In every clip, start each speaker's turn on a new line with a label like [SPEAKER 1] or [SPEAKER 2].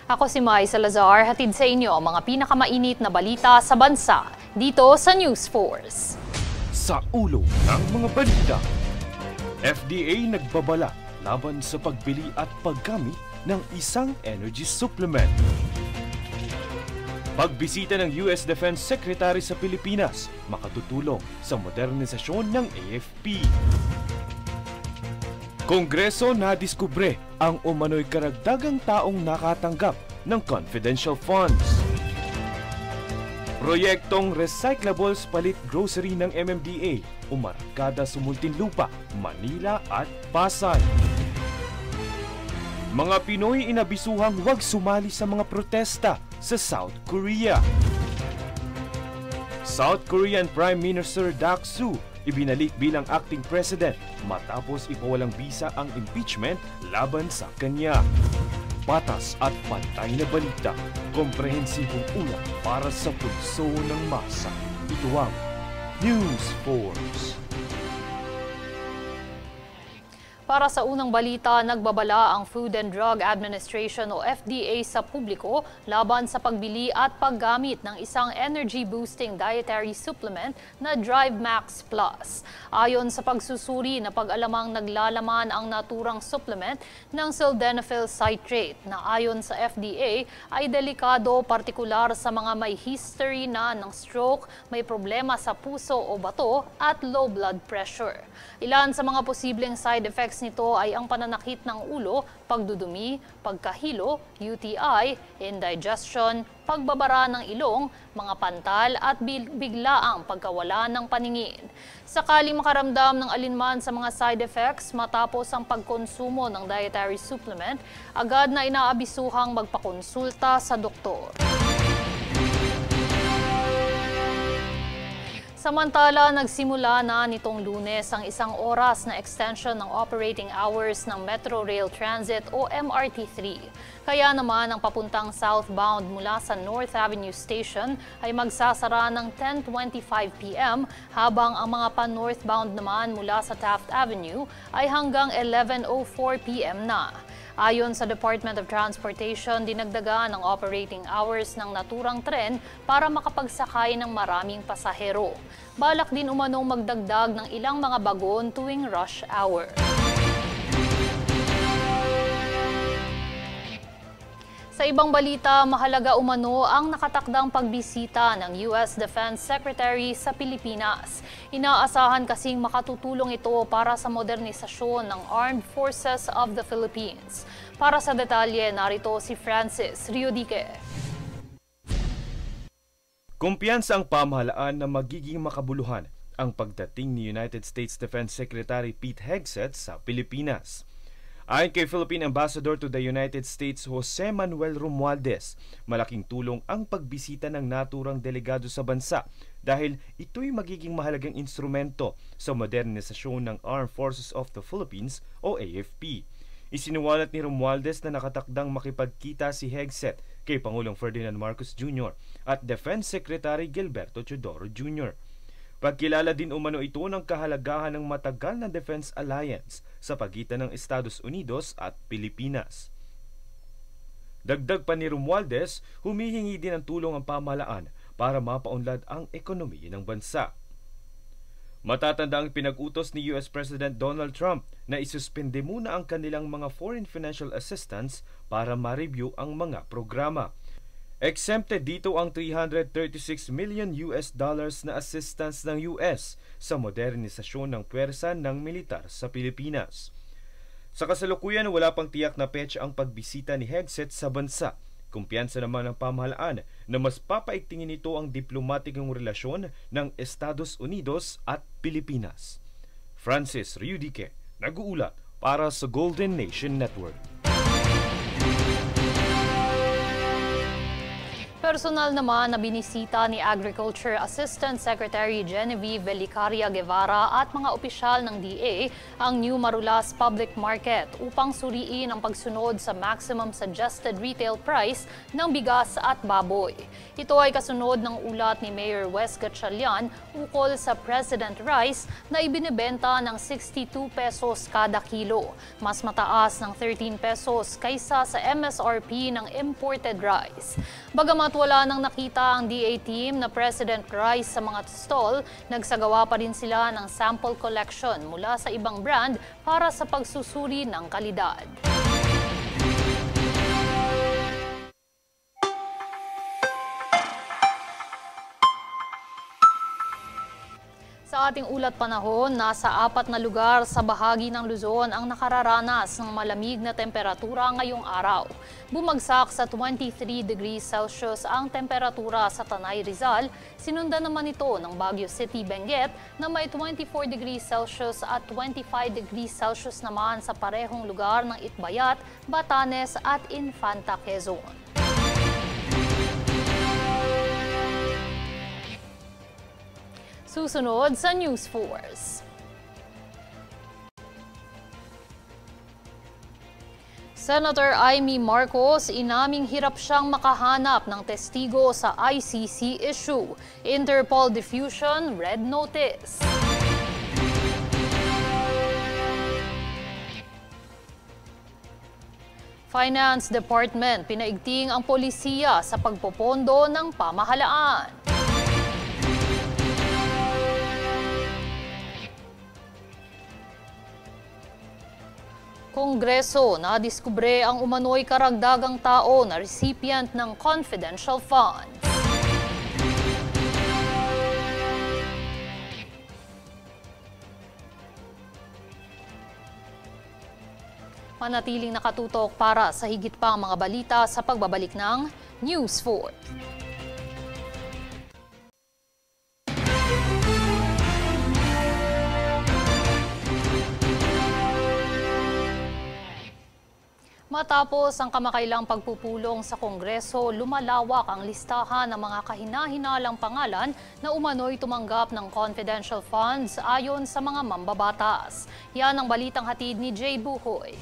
[SPEAKER 1] Ako si Mai Salazar, hatid sa inyo ang mga pinakamainit na balita sa bansa dito sa News Force.
[SPEAKER 2] Sa ulo ng mga balita, FDA nagbabala laban sa pagbili at paggamit ng isang energy supplement. Pagbisita ng US Defense Secretary sa Pilipinas makatutulong sa modernisasyon ng AFP. Kongreso nadiskubre ang umano'y karagdagang taong nakatanggap ng confidential funds. Proyektong Recyclables Palit Grocery ng MMDA umarkada sa Muntinlupa, Manila at Pasay. Mga Pinoy inabisuhang huwag sumali sa mga protesta sa South Korea. South Korean Prime Minister Dak Soo ibinalik bilang acting president matapos ipawalang bisa ang impeachment laban sa kanya. Patas at pantay na balita, komprehensibong ulat para sa pulso ng masa. Ito ang News Force.
[SPEAKER 1] Para sa unang balita, nagbabala ang Food and Drug Administration o FDA sa publiko laban sa pagbili at paggamit ng isang energy-boosting dietary supplement na Drive Max Plus. Ayon sa pagsusuri na pag-alamang naglalaman ang naturang supplement ng sildenafil citrate na ayon sa FDA ay delikado partikular sa mga may history na ng stroke, may problema sa puso o bato at low blood pressure. Ilan sa mga posibleng side effects nito ay ang pananakit ng ulo, pagdudumi, pagkahilo, UTI, indigestion, pagbabara ng ilong, mga pantal at biglaang pagkawala ng paningin. Sakaling makaramdam ng alinman sa mga side effects matapos ang pagkonsumo ng dietary supplement, agad na inaabisuhang magpakonsulta sa doktor. Samantala, nagsimula na nitong Lunes ang isang oras na extension ng operating hours ng Metro Rail Transit o MRT3. Kaya naman ang papuntang southbound mula sa North Avenue Station ay magsasara ng 10:25 p.m. habang ang mga pa-northbound naman mula sa Taft Avenue ay hanggang 11:04 p.m. na. Ayon sa Department of Transportation, dinagdagan ang operating hours ng naturang tren para makapagsakay ng maraming pasahero. Balak din umanong magdagdag ng ilang mga bagon tuwing rush hour. Sa ibang balita, mahalaga umano ang nakatakdang pagbisita ng US Defense Secretary sa Pilipinas. Inaasahan kasing makatutulong ito para sa modernisasyon ng Armed Forces of the Philippines. Para sa detalye, narito si Francis Riodique.
[SPEAKER 2] Kumpiyansa ang pamahalaan na magiging makabuluhan ang pagdating ni United States Defense Secretary Pete Hegseth sa Pilipinas. Ayon kay Philippine Ambassador to the United States Jose Manuel Romualdez, malaking tulong ang pagbisita ng naturang delegado sa bansa dahil ito'y magiging mahalagang instrumento sa modernisasyon ng Armed Forces of the Philippines o AFP. Isinuwalat ni Romualdez na nakatakdang makipagkita si Hegseth kay Pangulong Ferdinand Marcos Jr. at Defense Secretary Gilberto Teodoro Jr. Pagkilala din umano ito ng kahalagahan ng matagal na defense alliance sa pagitan ng Estados Unidos at Pilipinas. Dagdag pa ni Romualdez, humihingi din ng tulong ang pamahalaan para mapaunlad ang ekonomiya ng bansa. Matatanda ang pinag-utos ni US President Donald Trump na isuspende muna ang kanilang mga foreign financial assistance para ma-review ang mga programa. Exempted dito ang $336 million na assistance ng US sa modernisasyon ng puwersa ng militar sa Pilipinas. Sa kasalukuyan, wala pang tiyak na petsa ang pagbisita ni Hegseth sa bansa. Kumpiyansa naman ng pamahalaan na mas papaigtingin nito ang diplomatikong relasyon ng Estados Unidos at Pilipinas. Francis Riodique, nag-uulat para sa Golden Nation Network.
[SPEAKER 1] Personal naman na binisita ni Agriculture Assistant Secretary Genevieve Velicaria Guevara at mga opisyal ng DA ang New Marulas Public Market upang suriin ang pagsunod sa maximum suggested retail price ng bigas at baboy. Ito ay kasunod ng ulat ni Mayor Wes Gatchalian ukol sa President Rice na ibinebenta ng 62 pesos kada kilo, mas mataas ng 13 pesos kaysa sa MSRP ng imported rice. Bagamat wala nang nakita ang DA team na President Rice sa mga stall, nagsagawa pa rin sila ng sample collection mula sa ibang brand para sa pagsusuri ng kalidad. Sa ating ulat panahon, nasa 4 na lugar sa bahagi ng Luzon ang nakararanas ng malamig na temperatura ngayong araw. Bumagsak sa 23 degrees Celsius ang temperatura sa Tanay, Rizal. Sinundan naman ito ng Baguio City, Benguet na may 24 degrees Celsius at 25 degrees Celsius naman sa parehong lugar ng Itbayat, Batanes at Infanta, Quezon. Susunod sa News Force. Senator Amy Marcos inaming hirap siyang makahanap ng testigo sa ICC issue. Interpol diffusion, red notice. Finance Department pinaigting ang polisiya sa pagpopondo ng pamahalaan. Kongreso nadiskubre ang umano'y karagdagang tao na recipient ng confidential funds. Manatiling nakatutok para sa higit pang mga balita sa pagbabalik ng News 4. Matapos ang kamakailang pagpupulong sa Kongreso, lumalawak ang listahan ng mga kahina-hinalang pangalan na umano'y tumanggap ng confidential funds ayon sa mga mambabatas. Yan ang balitang hatid ni Jay Buhoy.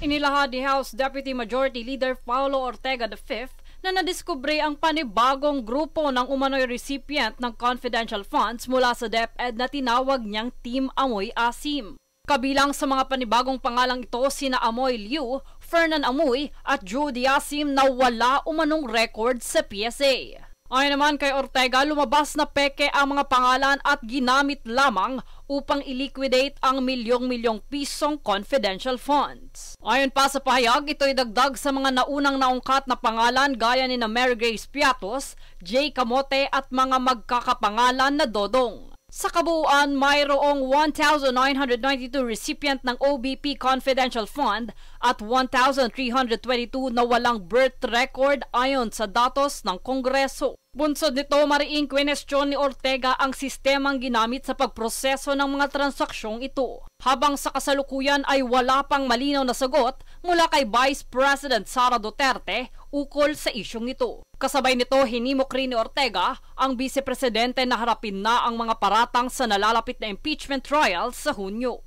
[SPEAKER 3] Inilahad ni House Deputy Majority Leader Paulo Ortega V na nadiskubre ang panibagong grupo ng umano'y recipient ng confidential funds mula sa DepEd na tinawag niyang Team Amoy Asim. Kabilang sa mga panibagong pangalang ito sina Amoy Liu, Fernan Amoy at Judy Asim na wala umanong record sa PSA. Ayon naman kay Ortega, lumabas na peke ang mga pangalan at ginamit lamang upang iliquidate ang milyong-milyong pisong confidential funds. Ayon pa sa pahayag, ito'y dagdag sa mga naunang naungkat na pangalan gaya ni na Mary Grace Piatos, Jay Camote at mga magkakapangalan na Dodong. Sa kabuuan, mayroong 1,992 recipient ng OBP Confidential Fund at 1,322 na walang birth record ayon sa datos ng Kongreso. Bunsod nito, mariing kwenestyon ni Ortega ang sistemang ginamit sa pagproseso ng mga transaksyong ito. Habang sa kasalukuyan ay wala pang malinaw na sagot mula kay Vice President Sara Duterte ukol sa isyong ito. Kasabay nito, hinimok rin ni Ortega ang Vice Presidente na harapin na ang mga paratang sa nalalapit na impeachment trial sa Hunyo.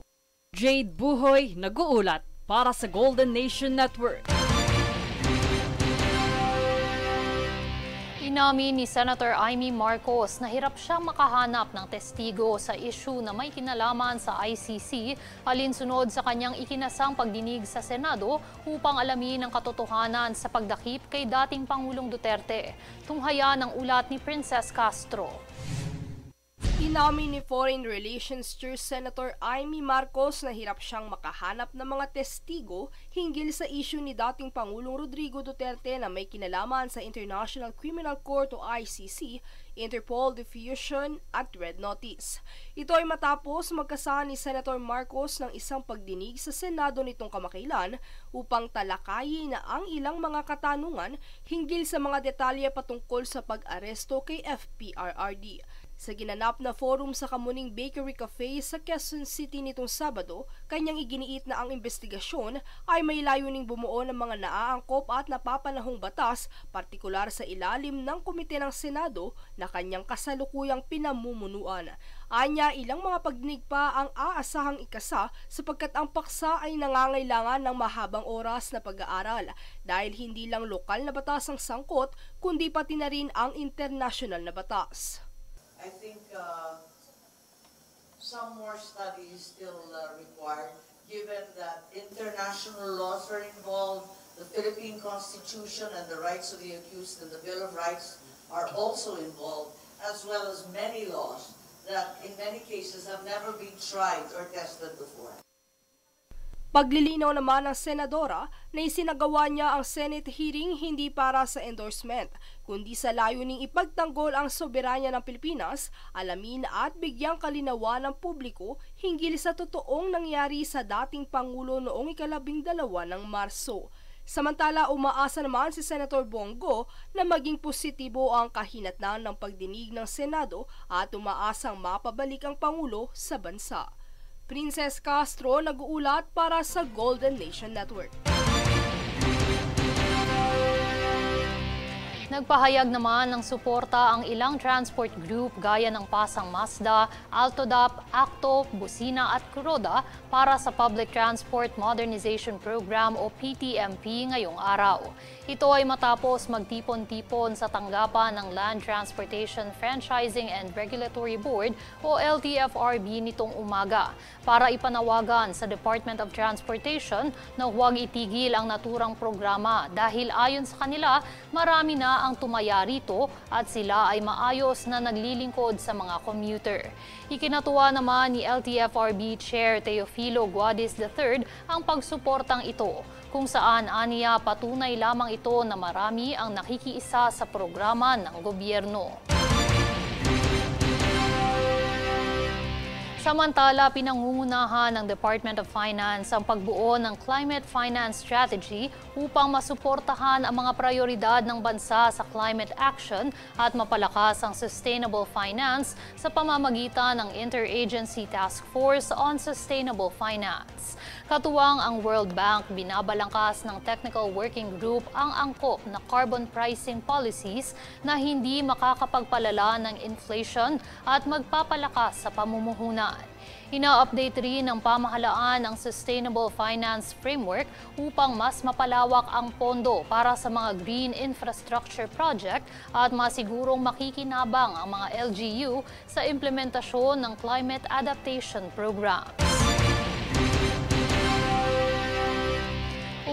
[SPEAKER 3] Jade Buhoy, nag-uulat para sa Golden Nation Network.
[SPEAKER 1] Inamin ni Senator Amy Marcos na hirap siyang makahanap ng testigo sa issue na may kinalaman sa ICC alinsunod sa kanyang ikinasang pagdinig sa Senado upang alamin ang katotohanan sa pagdakip kay dating Pangulong Duterte. Tunghaya ng ulat ni Princess Castro.
[SPEAKER 4] Inamin ni Foreign Relations Chair Senator Amy Marcos na hirap siyang makahanap ng mga testigo hinggil sa issue ni dating Pangulong Rodrigo Duterte na may kinalaman sa International Criminal Court o ICC, Interpol diffusion at red notice. Ito ay matapos magkasahan ni Senator Marcos ng isang pagdinig sa Senado nitong kamakailan upang talakayin na ang ilang mga katanungan hinggil sa mga detalye patungkol sa pag-aresto kay FPRRD. Sa ginanap na forum sa Kamuning Bakery Cafe sa Quezon City nitong Sabado, kanyang iginiit na ang investigasyon ay may layuning bumuo ng mga naaangkop at napapanahong batas, partikular sa ilalim ng Komite ng Senado na kanyang kasalukuyang pinamumunuan. Anya, ilang mga pagdinig pa ang aasahang ikasa sapagkat ang paksa ay nangangailangan ng mahabang oras na pag-aaral dahil hindi lang lokal na batas ang sangkot kundi pati na rin ang international na batas.
[SPEAKER 5] I think some more study is still required, given that international laws are involved, the Philippine Constitution and the rights of the accused and the Bill of Rights are also involved, as well as many laws that in many cases have never been tried or tested before.
[SPEAKER 4] Paglilinaw naman ng senadora na isinagawa niya ang Senate hearing hindi para sa endorsement, kundi sa layuning ipagtanggol ang soberanya ng Pilipinas, alamin at bigyang kalinawan ng publiko hinggil sa totoong nangyari sa dating Pangulo noong 12 ng Marso. Samantala, umaasa naman si Senator Bongo na maging positibo ang kahinatnan ng pagdinig ng Senado at umaasang mapabalik ang Pangulo sa bansa. Princess Castro nag-uulat para sa Golden Nation Network.
[SPEAKER 1] Nagpahayag naman ng suporta ang ilang transport group gaya ng Pasang Mazda, Altodap, Acto, Busina at Kuroda para sa Public Transport Modernization Program o PTMP ngayong araw. Ito ay matapos magtipon-tipon sa tanggapan ng Land Transportation Franchising and Regulatory Board o LTFRB nitong umaga para ipanawagan sa Department of Transportation na huwag itigil ang naturang programa dahil ayon sa kanila marami na ang tumaya rito at sila ay maayos na naglilingkod sa mga commuter. Ikinatuwa naman ni LTFRB Chair Teofilo Guadis III ang pagsuportang ito, kung saan aniya patunay lamang ito na marami ang nakikiisa sa programa ng gobyerno. Samantala, pinangungunahan ng Department of Finance ang pagbuo ng Climate Finance Strategy upang masuportahan ang mga prioridad ng bansa sa climate action at mapalakas ang sustainable finance sa pamamagitan ng Interagency Task Force on Sustainable Finance. Katuwang ang World Bank, binabalangkas ng Technical Working Group ang angkop na carbon pricing policies na hindi makakapagpalala ng inflation at magpapalakas sa pamumuhunan. Ina-update rin ng pamahalaan ang Sustainable Finance Framework upang mas mapalawak ang pondo para sa mga green infrastructure project at masigurong makikinabang ang mga LGU sa implementasyon ng climate adaptation programs.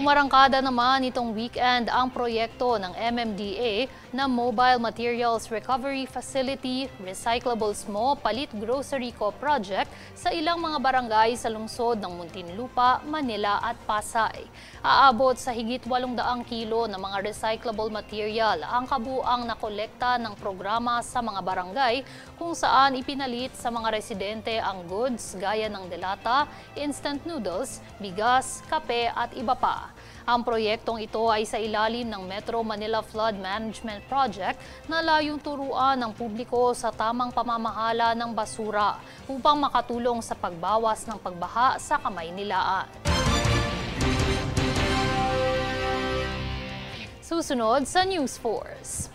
[SPEAKER 1] Umarangkada naman itong weekend ang proyekto ng MMDA na Mobile Materials Recovery Facility Recyclables Mo Palit Grocery Co project sa ilang mga barangay sa lungsod ng Muntinlupa, Manila at Pasay. Aabot sa higit 800 kilo ng mga recyclable material ang kabuang nakolekta ng programa sa mga barangay kung saan ipinalit sa mga residente ang goods gaya ng delata, instant noodles, bigas, kape at iba pa. Ang proyektong ito ay sa ilalim ng Metro Manila Flood Management Project na layong turuan ng publiko sa tamang pamamahala ng basura upang makatulong sa pagbawas ng pagbaha sa Kamaynilaan. Susunod sa News Force.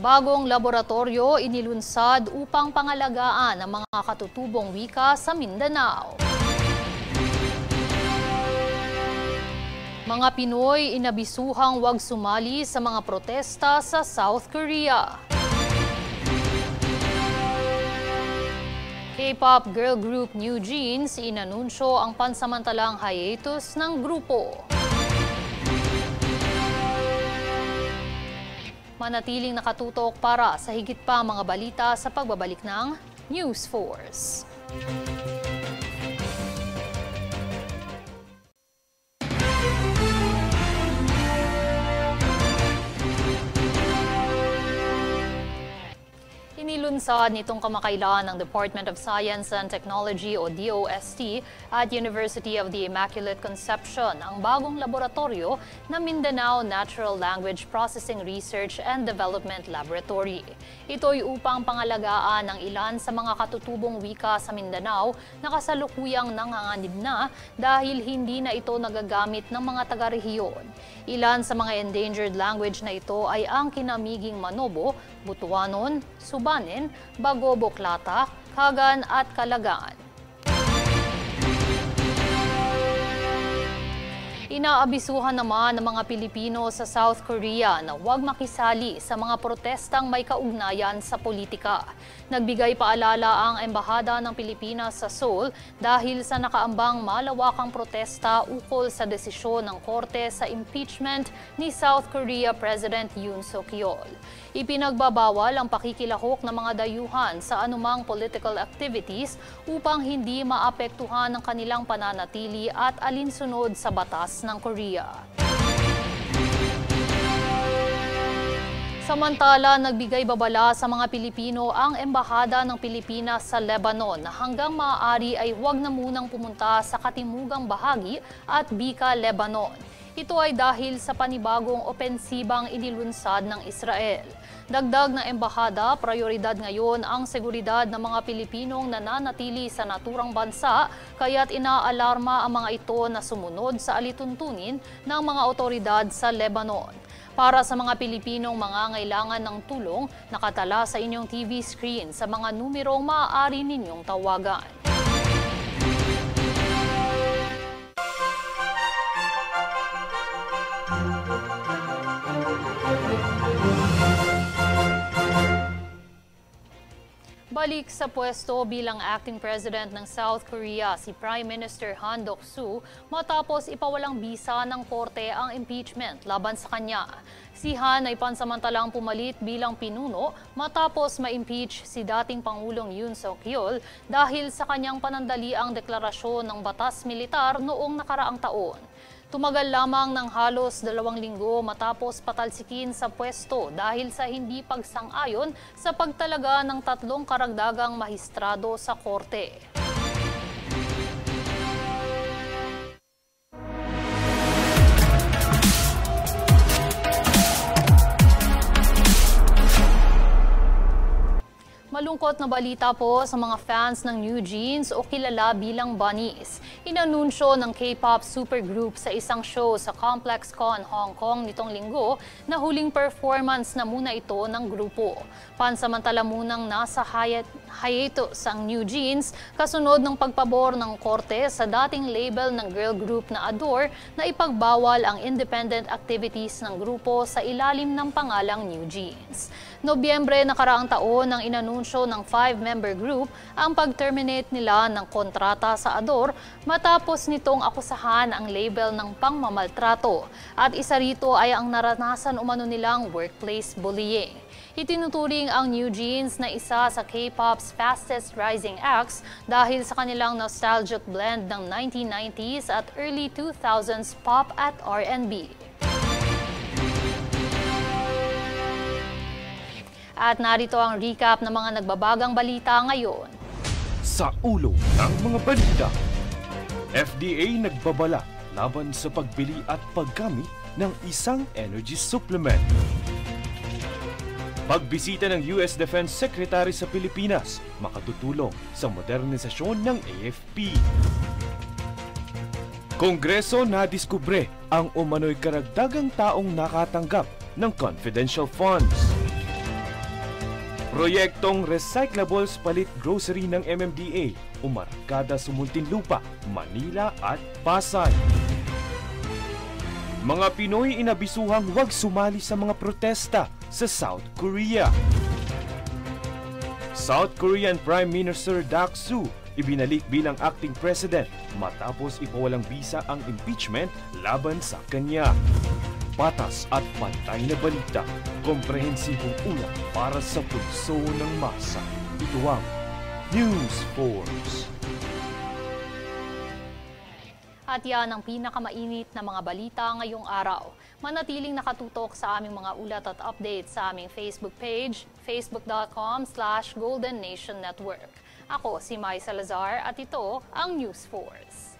[SPEAKER 1] Bagong laboratorio inilunsad upang pangalagaan ang mga katutubong wika sa Mindanao. Mga Pinoy inabisuhang huwag sumali sa mga protesta sa South Korea. K-pop girl group New Jeans inanunsyo ang pansamantalang hiatus ng grupo. Manatiling nakatutok para sa higit pa mga balita sa pagbabalik ng News Force. Inilunsad nitong kamakailan ng Department of Science and Technology o DOST at University of the Immaculate Conception ang bagong laboratorio na Mindanao Natural Language Processing Research and Development Laboratory. Ito'y upang pangalagaan ang ilan sa mga katutubong wika sa Mindanao na kasalukuyang nanganganib na dahil hindi na ito nagagamit ng mga taga-rehiyon. Ilan sa mga endangered language na ito ay ang kinamiging Manobo, Butuanon, Subanen, Bago-Boklata, Kagan at Kalagaan. Inaabisuhan naman ng mga Pilipino sa South Korea na huwag makisali sa mga protestang may kaugnayan sa politika. Nagbigay paalala ang Embahada ng Pilipinas sa Seoul dahil sa nakaambang malawakang protesta ukol sa desisyon ng korte sa impeachment ni South Korea President Yoon Suk-yeol. Ipinagbabawal ang pakikilahok ng mga dayuhan sa anumang political activities upang hindi maapektuhan ang kanilang pananatili at alinsunod sa batas ng Korea. Samantala, nagbigay babala sa mga Pilipino ang Embahada ng Pilipinas sa Lebanon na hanggang maaari ay huwag na munang pumunta sa katimugang bahagi at Bika, Lebanon. Ito ay dahil sa panibagong opensibang inilunsad ng Israel. Dagdag na embahada, prioridad ngayon ang seguridad ng mga Pilipinong nananatili sa naturang bansa, kaya't inaalarma ang mga ito na sumunod sa alituntunin ng mga otoridad sa Lebanon. Para sa mga Pilipinong mangangailangan ng tulong, nakatala sa inyong TV screen sa mga numerong maaari ninyong tawagan. Balik sa pwesto bilang acting president ng South Korea si Prime Minister Han Duck-soo matapos ipawalang bisa ng korte ang impeachment laban sa kanya. Si Han ay pansamantalang pumalit bilang pinuno matapos ma-impeach si dating Pangulong Yoon Suk-yeol dahil sa kanyang panandaliang deklarasyon ng batas militar noong nakaraang taon. Tumagal lamang ng halos 2 linggo matapos patalsikin sa pwesto dahil sa hindi pagsang-ayon sa pagtalaga ng 3 karagdagang mahistrado sa korte. Malungkot na balita po sa mga fans ng New Jeans o kilala bilang Bunnies. Inanunsyo ng K-pop supergroup sa isang show sa ComplexCon Hong Kong nitong linggo na huling performance na muna ito ng grupo. Pansamantala munang nasa hiatus ang New Jeans kasunod ng pagpabor ng korte sa dating label ng girl group na Adore na ipagbawal ang independent activities ng grupo sa ilalim ng pangalang New Jeans. Nobyembre nakaraang taon nang inanunsyo ng 5-member group ang pag-terminate nila ng kontrata sa Adore matapos nitong akusahan ang label ng pangmamaltrato at isa rito ay ang naranasan umano nilang workplace bullying. Itinuturing ang New Jeans na isa sa K-pop's fastest rising acts dahil sa kanilang nostalgic blend ng 1990s at early 2000s pop at R&B. At narito ang recap ng mga nagbabagang balita ngayon.
[SPEAKER 2] Sa ulo ng mga balita, FDA nagbabala laban sa pagbili at paggamit ng isang energy supplement. Pagbisita ng US Defense Secretary sa Pilipinas makatutulong sa modernisasyon ng AFP. Kongreso nadiskubre ang umano'y karagdagang taong nakatanggap ng confidential funds. Proyektong Recyclables Palit Grocery ng MMDA, umarkada sa Muntinlupa, Manila at Pasay. Mga Pinoy inabisuhang huwag sumali sa mga protesta sa South Korea. South Korean Prime Minister Duck-soo ibinalik bilang acting president matapos ipawalang bisa ang impeachment laban sa kanya. Patas at pantay na balita, komprehensibong ulat para sa pulso ng masa. Ito ang News Force.
[SPEAKER 1] At yan ang pinakamainit na mga balita ngayong araw. manatiling nakatutok sa aming mga ulat at updates sa aming Facebook page, facebook.com/Golden Nation Network. Ako si Mai Salazar at ito ang News Force.